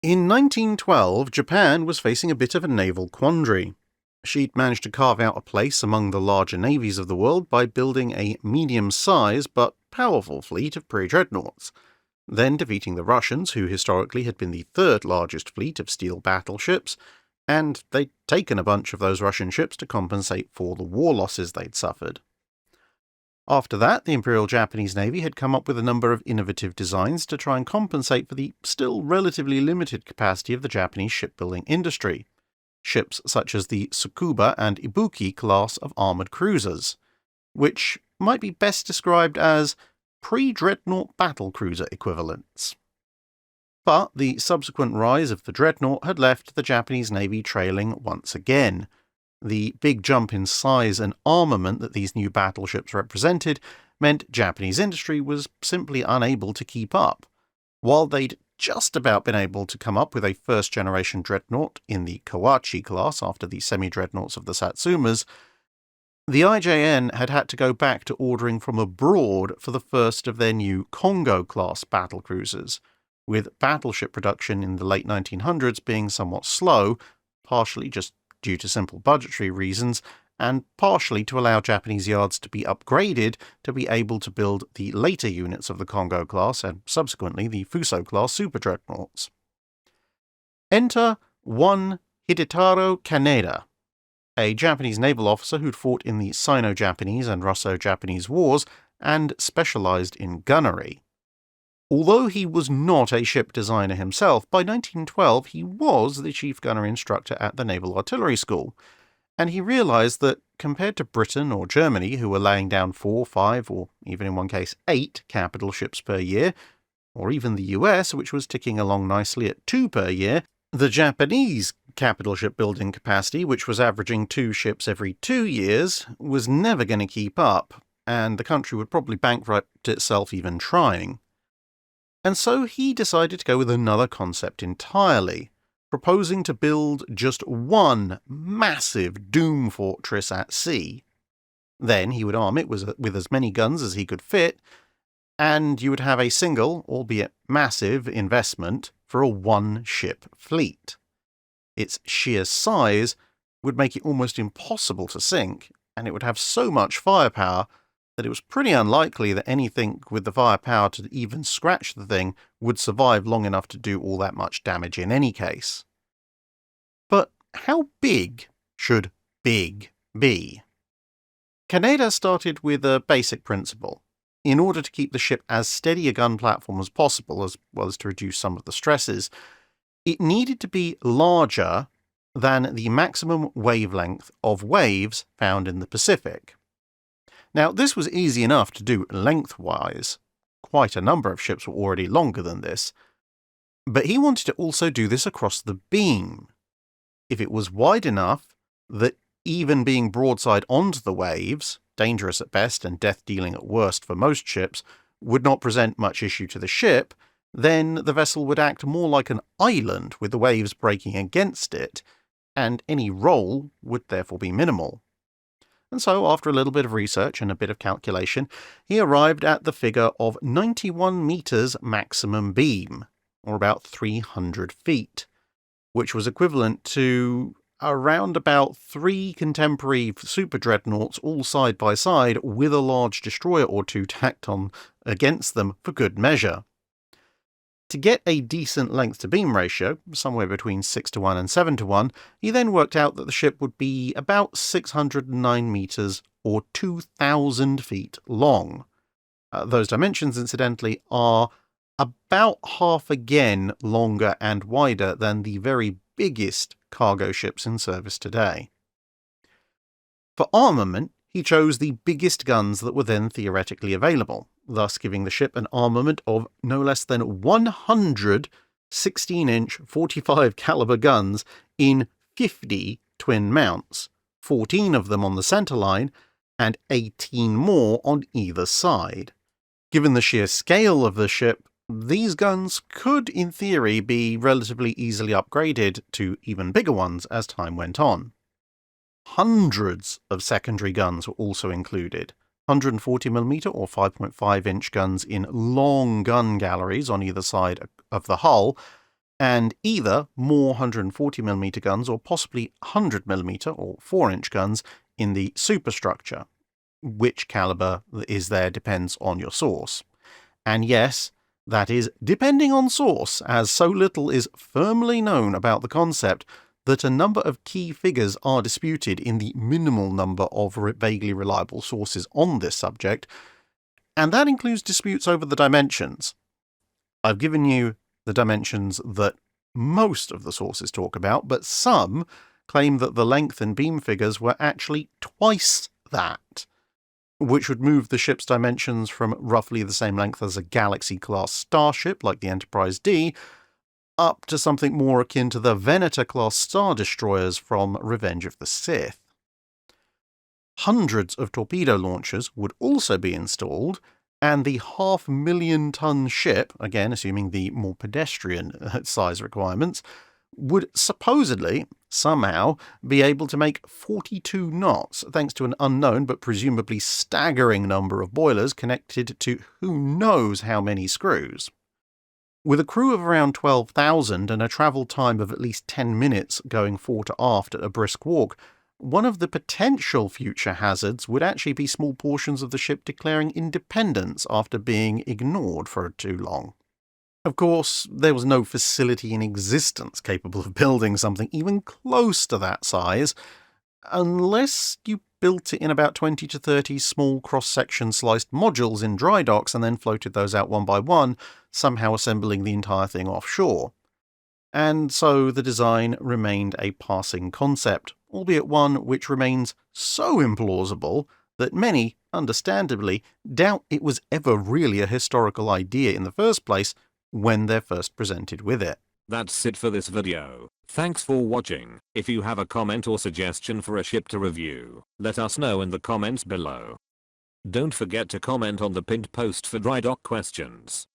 In 1912, Japan was facing a bit of a naval quandary. She'd managed to carve out a place among the larger navies of the world by building a medium-sized but powerful fleet of pre-dreadnoughts, then defeating the Russians, who historically had been the third largest fleet of steel battleships, and they'd taken a bunch of those Russian ships to compensate for the war losses they'd suffered. After that, the Imperial Japanese Navy had come up with a number of innovative designs to try and compensate for the still relatively limited capacity of the Japanese shipbuilding industry. Ships such as the Tsukuba and Ibuki class of armoured cruisers, which might be best described as pre-dreadnought battlecruiser equivalents. But the subsequent rise of the dreadnought had left the Japanese Navy trailing once again. The big jump in size and armament that these new battleships represented meant Japanese industry was simply unable to keep up. While they'd just about been able to come up with a first-generation dreadnought in the Kawachi class after the semi-dreadnoughts of the Satsumas, the IJN had had to go back to ordering from abroad for the first of their new Kongo-class battlecruisers, with battleship production in the late 1900s being somewhat slow, partially just due to simple budgetary reasons, and partially to allow Japanese yards to be upgraded to be able to build the later units of the Kongo class and subsequently the Fuso class super-dreadnoughts. Enter one Hidetaro Kaneda, a Japanese naval officer who'd fought in the Sino-Japanese and Russo-Japanese wars and specialized in gunnery. Although he was not a ship designer himself, by 1912 he was the chief gunner instructor at the Naval Artillery School, and he realized that compared to Britain or Germany, who were laying down 4, 5, or even in one case 8 capital ships per year, or even the US, which was ticking along nicely at 2 per year, the Japanese capital shipbuilding capacity, which was averaging 2 ships every 2 years, was never going to keep up, and the country would probably bankrupt itself even trying. And so he decided to go with another concept entirely, proposing to build just one massive doom fortress at sea. Then he would arm it with as many guns as he could fit, and you would have a single, albeit massive, investment for a one-ship fleet. Its sheer size would make it almost impossible to sink, and it would have so much firepower that it was pretty unlikely that anything with the firepower to even scratch the thing would survive long enough to do all that much damage in any case. But how big should big be? Kaneda started with a basic principle. In order to keep the ship as steady a gun platform as possible, as well as to reduce some of the stresses, it needed to be larger than the maximum wavelength of waves found in the Pacific. Now, this was easy enough to do lengthwise. Quite a number of ships were already longer than this. But he wanted to also do this across the beam. If it was wide enough that even being broadside onto the waves, dangerous at best and death-dealing at worst for most ships, would not present much issue to the ship, then the vessel would act more like an island with the waves breaking against it, and any roll would therefore be minimal. And so, after a little bit of research and a bit of calculation, he arrived at the figure of 91 metres maximum beam, or about 300 feet, which was equivalent to around about 3 contemporary super-dreadnoughts all side by side with a large destroyer or 2 tacked on against them for good measure. To get a decent length-to-beam ratio, somewhere between 6:1 and 7:1, he then worked out that the ship would be about 609 metres or 2,000 feet long. Those dimensions, incidentally, are about half again longer and wider than the very biggest cargo ships in service today. For armament, he chose the biggest guns that were then theoretically available, thus giving the ship an armament of no less than 100 16-inch 45 caliber guns in 50 twin mounts, 14 of them on the centerline and 18 more on either side. Given the sheer scale of the ship, these guns could, in theory, be relatively easily upgraded to even bigger ones as time went on. Hundreds of secondary guns were also included, 140mm or 5.5-inch guns in long gun galleries on either side of the hull, and either more 140mm guns or possibly 100mm or 4-inch guns in the superstructure. Which caliber is there depends on your source. And yes, that is depending on source, as so little is firmly known about the concept that a number of key figures are disputed in the minimal number of vaguely reliable sources on this subject, and that includes disputes over the dimensions. I've given you the dimensions that most of the sources talk about, but some claim that the length and beam figures were actually twice that, which would move the ship's dimensions from roughly the same length as a Galaxy-class starship like the Enterprise D, up to something more akin to the Venator-class star destroyers from Revenge of the Sith. Hundreds of torpedo launchers would also be installed, and the 500,000-ton ship, again assuming the more pedestrian size requirements, would supposedly, somehow, be able to make 42 knots thanks to an unknown but presumably staggering number of boilers connected to who knows how many screws. With a crew of around 12,000 and a travel time of at least 10 minutes going fore to aft at a brisk walk, one of the potential future hazards would actually be small portions of the ship declaring independence after being ignored for too long. Of course, there was no facility in existence capable of building something even close to that size, unless you built it in about 20 to 30 small cross-section sliced modules in dry docks and then floated those out one by one, somehow assembling the entire thing offshore. And so the design remained a passing concept, albeit one which remains so implausible that many, understandably, doubt it was ever really a historical idea in the first place when they're first presented with it. That's it for this video. Thanks for watching. If you have a comment or suggestion for a ship to review, let us know in the comments below. Don't forget to comment on the pinned post for dry dock questions.